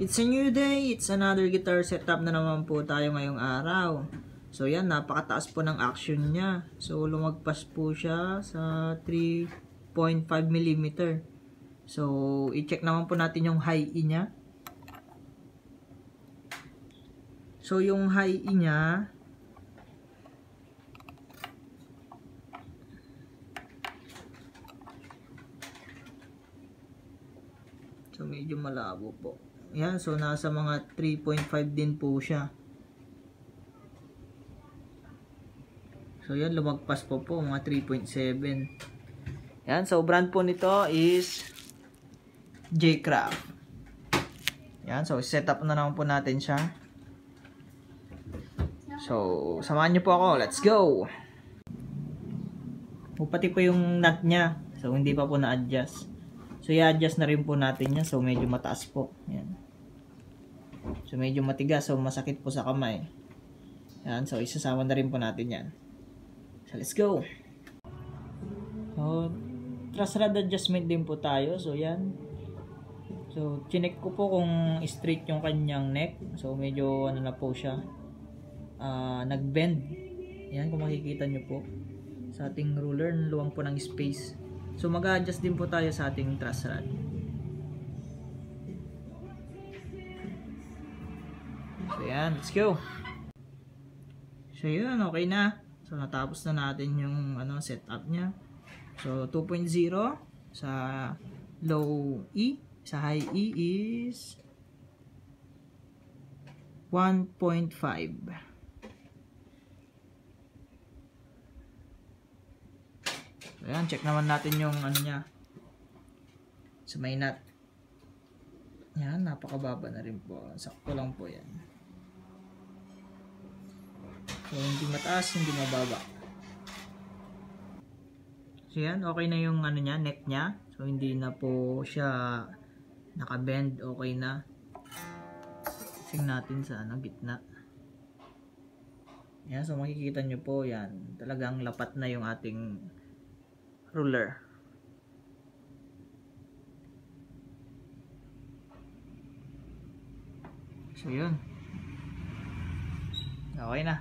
It's a new day, it's another guitar setup na naman po tayo ngayong araw. So yan, napakataas po ng action niya. So lumagpas po siya sa 3.5 mm. So i-check naman po natin yung high E niya. So yung high E niya, so medyo malabo po. Yan, so nasa mga 3.5 din po siya. So yan, lumagpas po mga 3.7. Yan, so brand po nito is J-Craft. Yan, so set up na naman po natin siya. So samahan niyo po ako, let's go. Pati po yung nut niya, so hindi pa po na-adjust. So i-adjust na rin po natin yan. So medyo mataas po. Yan. So medyo matigas. So masakit po sa kamay. Yan. So isasama na rin po natin yan. So let's go. So truss rod adjustment din po tayo. So yan. So chinek ko po kung straight yung kanyang neck. So medyo ano na po siya. Nag-bend. Yan kung makikita nyo po. Sa ating ruler. Luwang po ng space. So mag-adjust din po tayo sa ating truss rod. So yan, let's go. So yun, okay na. So natapos na natin yung setup niya. So 2.0 sa low E, sa high E is 1.5. Ayan, check naman natin yung niya. So may nut. Yan, napakababa na rin po. Sakto lang po yan. So hindi mataas, hindi mababa. So yan, okay na yung niya, neck niya. So hindi na po siya naka-bend, okay na. Sing natin sa gitna. Yan, so makikita nyo po yan. Talagang lapat na yung ating ruler. So yun. Okay na.